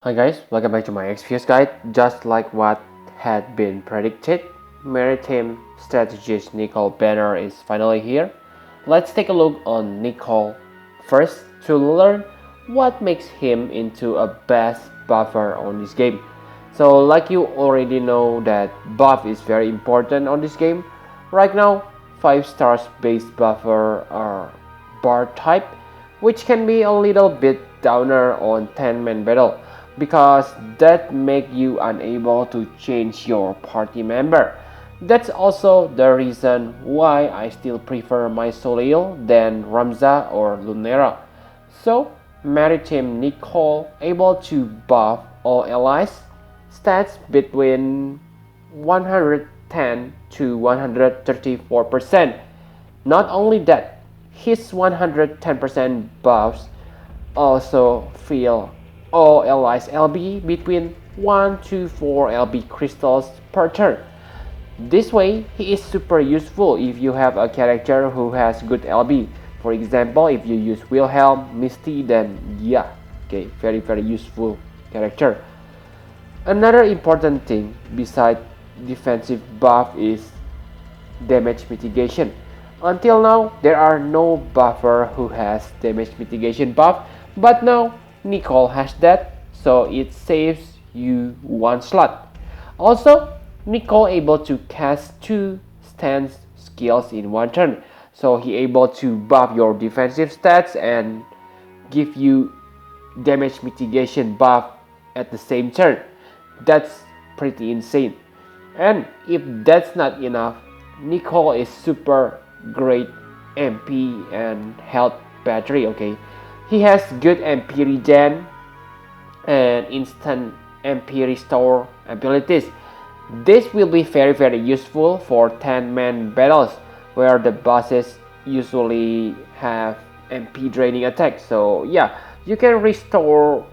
Hi guys, welcome back to my XPS guide. Just like what had been predicted, Maritime Strategist Nichol banner is finally here. Let's take a look on Nichol first to learn what makes him into a best buffer on this game. So like you already know that buff is very important on this game. Right now, 5 stars based buffer are bar type, which can be a little bit downer on 10-man battle because that make you unable to change your party member. That's also the reason why I still prefer my Soleil than Ramza or Lunera. So, Maritime Nichol able to buff all allies stats between 110 to 134%. Not only that, his 110% buffs also fill all allies LB between 1 to 4 LB crystals per turn. This way, he is super useful if you have a character who has good LB. For example, if you use Wilhelm, Misty, then yeah, okay, very useful character. Another important thing besides defensive buff is damage mitigation. Until now, there are no buffer who has damage mitigation buff, but now Nichol has that, so it saves you one slot. Also, Nichol able to cast two stance skills in one turn, so he able to buff your defensive stats and give you damage mitigation buff at the same turn. That's pretty insane. And if that's not enough, Nichol is super great MP and health battery, okay? He has good MP regen and instant MP restore abilities. This will be very useful for 10-man battles where the bosses usually have MP draining attacks. So yeah, you can restore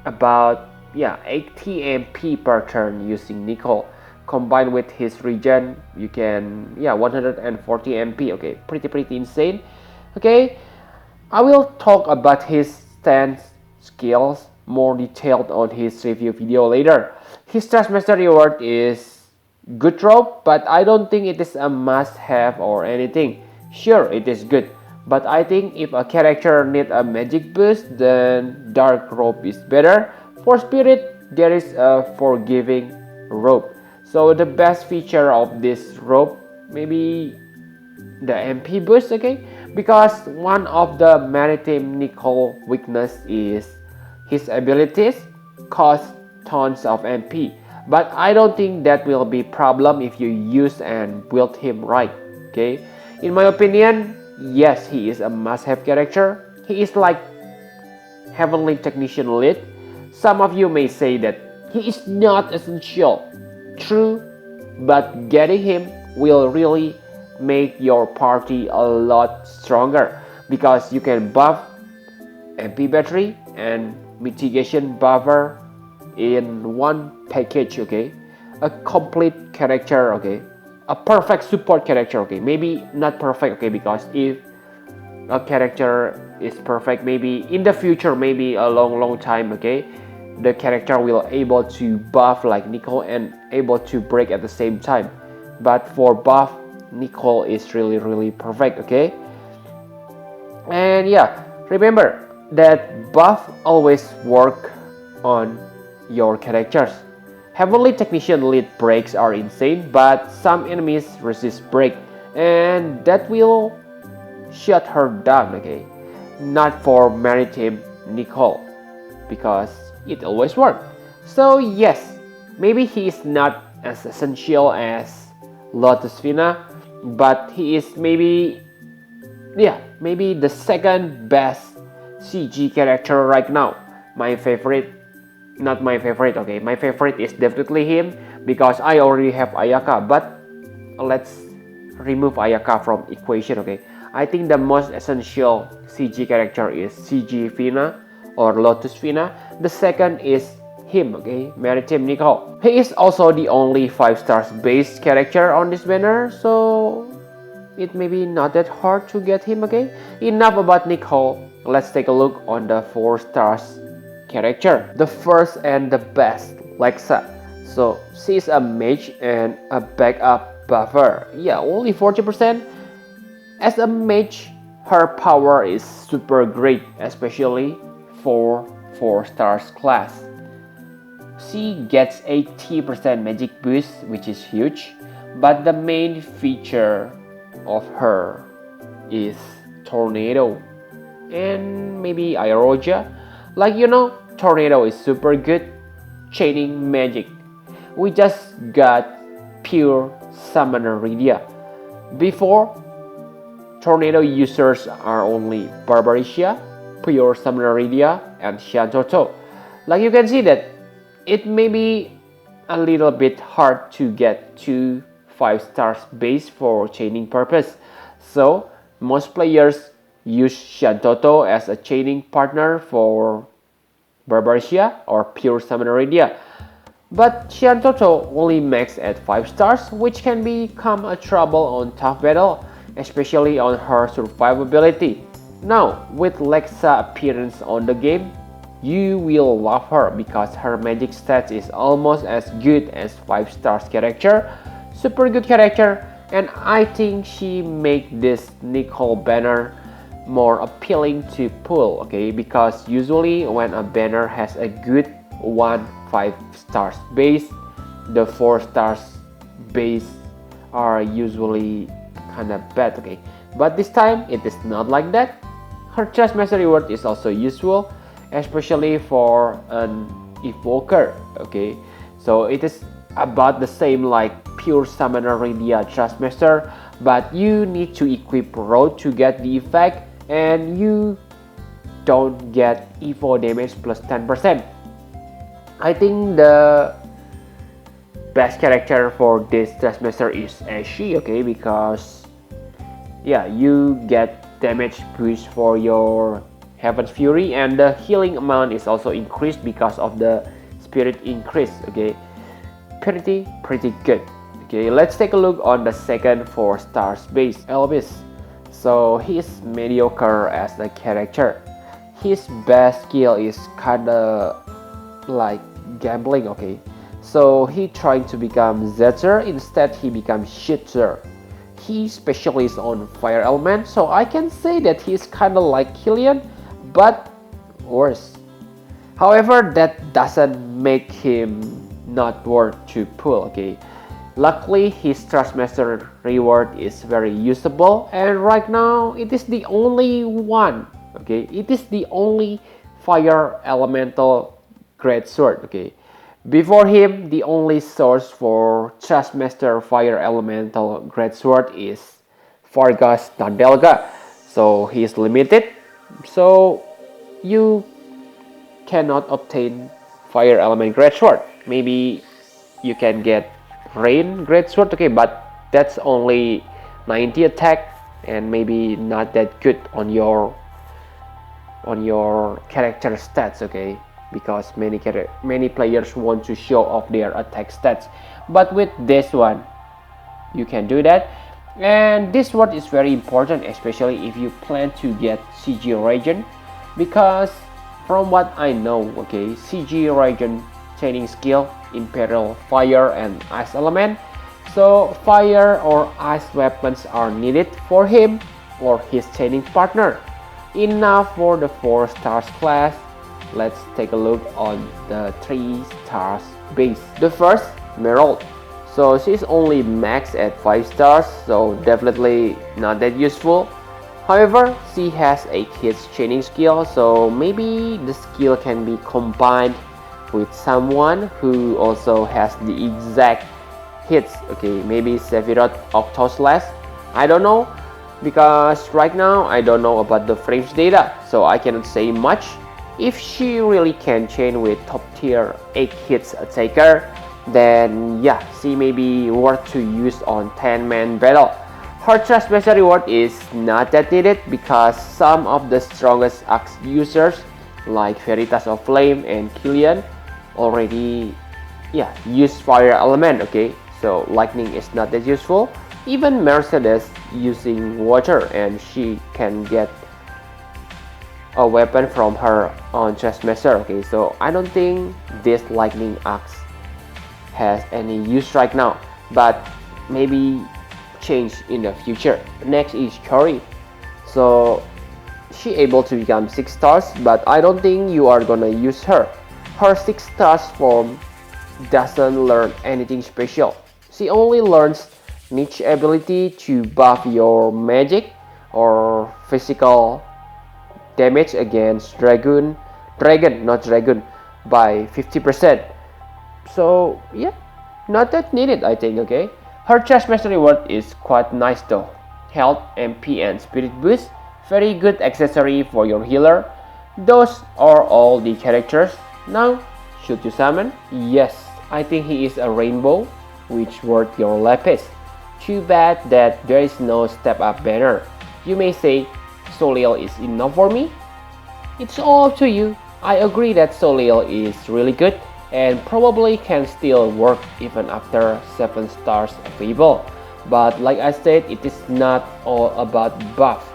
about 80 MP per turn using Nichol. Combined with his regen, you can 140 MP. Okay, pretty insane. Okay, I will talk about his stance skills more detailed on his review video later. His Taskmaster reward is good drop, but I don't think it is a must-have or anything. Sure, it is good, but I think if a character needs a magic boost, then Dark Robe is better. For Spirit, there is a Forgiving Robe. So the best feature of this robe, maybe the MP boost, okay? Because one of the Maritime Nichol weakness is his abilities cost tons of MP. But I don't think that will be problem if you use and build him right, okay? In my opinion, yes, he is a must-have character. He is like Heavenly Technician Lead. Some of you may say that he is not essential. True, but getting him will really make your party a lot stronger because you can buff MP battery and mitigation buffer in one package, okay? A complete character, okay? A perfect support character, okay? Maybe not perfect, okay? Because if a character is perfect, maybe in the future, maybe a long time, okay? The character will able to buff like Nichol and able to break at the same time. But for buff, Nichol is really perfect, okay? And yeah, remember that buff always work on your characters. Heavenly Technician lead breaks are insane, but some enemies resist break, and that will shut her down, okay? Not for Maritime Nichol, because it always works. So yes, maybe he is not as essential as Lotus Fina, but he is maybe the second best CG character right now. My favorite, not my favorite, okay? My favorite is definitely him because I already have Ayaka, but let's remove Ayaka from equation, okay? I think the most essential CG character is CG Fina or Lotus Fina. The second is him, okay? Maritime Nichol. He is also the only 5 stars based character on this banner, so it may be not that hard to get him, okay? Enough about Nichol. Let's take a look on the 4 stars character. The first and the best, Lexa. So she's a mage and a backup buffer. Yeah, only 40%. As a mage, her power is super great, especially for 4 stars class. She gets 80% magic boost, which is huge, but the main feature of her is Tornado and maybe Aeroja. Like Tornado is super good chaining magic. We just got pure Summoner Rydia. Before, Tornado users are only Barbarisia, pure Summoner Rydia, and Shantoto. Like you can see that it may be a little bit hard to get to 5 stars base for chaining purpose. So most players use Shantoto as a chaining partner for Barbarisia or pure Summoner Rydia. But Shantoto only max at 5 stars, which can become a trouble on tough battle, especially on her survivability. Now, with Lexa appearance on the game, you will love her because her magic stats is almost as good as 5 stars character. Super good character, and I think she make this Nichol banner more appealing to pull, okay? Because usually when a banner has a good 5 stars base, the 4 stars base are usually kind of bad, okay? But this time it is not like that. Her Trustmaster reward is also useful, especially for an evoker, okay? So it is about the same like pure Summoner Rydia Trustmaster, but you need to equip Road to get the effect, and you don't get evo damage plus 10%. I think the best character for this Trustmaster is Ashi, okay? Because yeah, you get damage boost for your Heaven's Fury, and the healing amount is also increased because of the spirit increase, okay? Pretty good. Okay, let's take a look on the second 4 stars base, Elvis. So he's mediocre as a character. His best skill is kinda like gambling, okay? So he trying to become Zetzer, instead he becomes Shitzer. He specializes on fire element, so I can say that he's kinda like Killian, but worse. However, that doesn't make him not worth to pull, okay? Luckily, his Trustmaster reward is very usable, and right now it is the only one, okay? It is the only fire elemental great sword, okay? Before him, the only source for Trustmaster fire elemental great sword is Fargas Tandelga, so he is limited, so you cannot obtain fire element great sword. Maybe you can get rain great sword, okay, but that's only 90 attack and maybe not that good on your character stats, okay? Because many players want to show off their attack stats, but with this one you can do that. And this sword is very important, especially if you plan to get CG region, because from what I know, okay, CG region chaining skill Imperial Fire and Ice element, so fire or ice weapons are needed for him or his chaining partner. Enough for the 4 stars class. Let's take a look on the 3 stars base. The first, Merald. So she's only maxed at 5 stars, so definitely not that useful. However, she has 8 hits chaining skill, so maybe the skill can be combined with someone who also has the exact hits, okay? Maybe Sephiroth Octoslash, I don't know, because right now I don't know about the frames data, so I cannot say much. If she really can chain with top tier 8 hits attacker, then yeah, she may be worth to use on 10-man battle. Her Trustmaster reward is not that needed because some of the strongest axe users like Veritas of Flame and Killian already use fire element, okay? So lightning is not that useful. Even Mercedes using water and she can get a weapon from her on Trespasser. Okay, so I don't think this lightning axe has any use right now, but maybe change in the future. Next is Curry. So she able to become 6 stars, but I don't think you are gonna use her. Her 6 stars form doesn't learn anything special. She only learns niche ability to buff your magic or physical damage against not dragon, by 50%. So yeah, not that needed I think, okay? Her Trash Master reward is quite nice though. Health, MP and Spirit Boost, very good accessory for your healer. Those are all the characters. Now, should you summon? Yes, I think he is a rainbow, which worth your lapis. Too bad that there is no step up banner. You may say, Soliel is enough for me? It's all up to you. I agree that Soliel is really good and probably can still work even after 7 stars available. But like I said, it is not all about buff.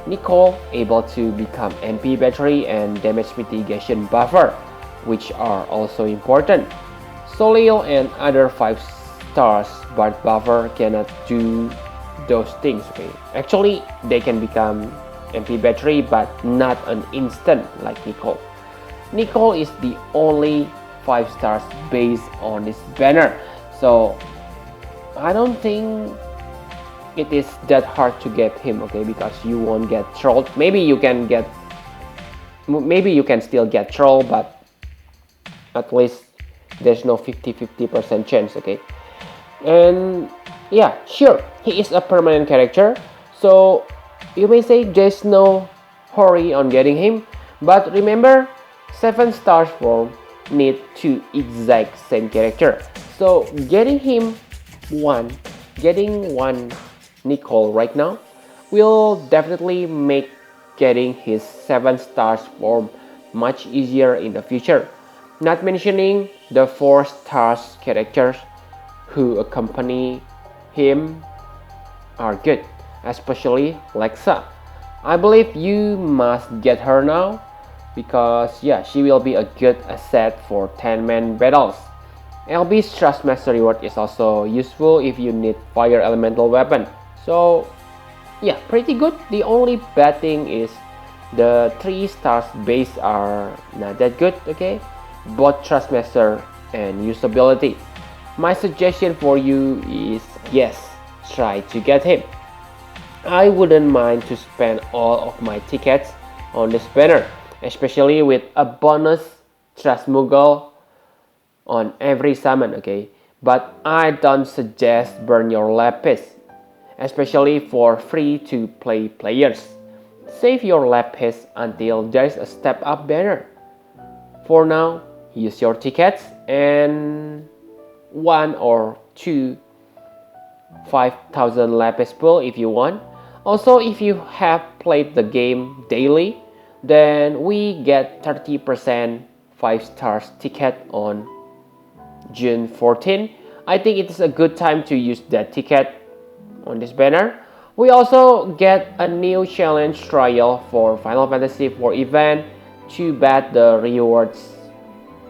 Nichol able to become MP battery and damage mitigation buffer, which are also important. Soliel and other 5 stars but buffer cannot do those things. Okay, actually they can become MP battery but not an instant like Nichol. Nichol is the only 5 stars based on this banner, so I don't think it is that hard to get him, okay, because you won't get trolled. Maybe you can still get trolled, but at least there's no 50% chance, okay? And yeah, sure, he is a permanent character, so you may say there's no hurry on getting him, but remember 7 stars form need 2 exact same character, so getting one Nichol right now will definitely make getting his 7 stars form much easier in the future. Not mentioning the 4 stars characters who accompany him are good, especially Lexa. I believe you must get her now because yeah, she will be a good asset for 10-man battles. LB's Trust Master reward is also useful if you need fire elemental weapon. So yeah, pretty good. The only bad thing is the 3 stars base are not that good, okay? Both Trust Master and usability. My suggestion for you is yes, try to get him. I wouldn't mind to spend all of my tickets on this banner, especially with a bonus Trust Moogle on every summon, okay? But I don't suggest burn your lapis, especially for free-to-play players. Save your lapis until there's a step up banner. For now, use your tickets and 1 or 2 5,000 lapis pool if you want. Also, if you have played the game daily, then we get 30% 5 stars ticket on June 14. I think it is a good time to use that ticket on this banner. We also get a new challenge trial for Final Fantasy 4 event. Too bad the rewards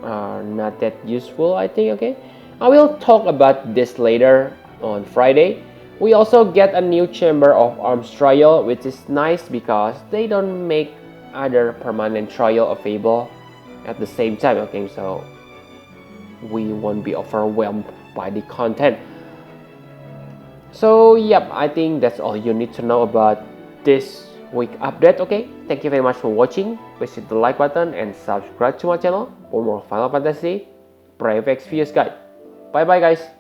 are not that useful, I think, okay? I will talk about this later on Friday. We also get a new Chamber of Arms trial, which is nice because they don't make other permanent trial available at the same time, okay? So we won't be overwhelmed by the content. So yep, I think that's all you need to know about this week update, okay? Thank you very much for watching. Please hit the like button and subscribe to my channel for more Final Fantasy Brave Exvius guide. Bye bye guys.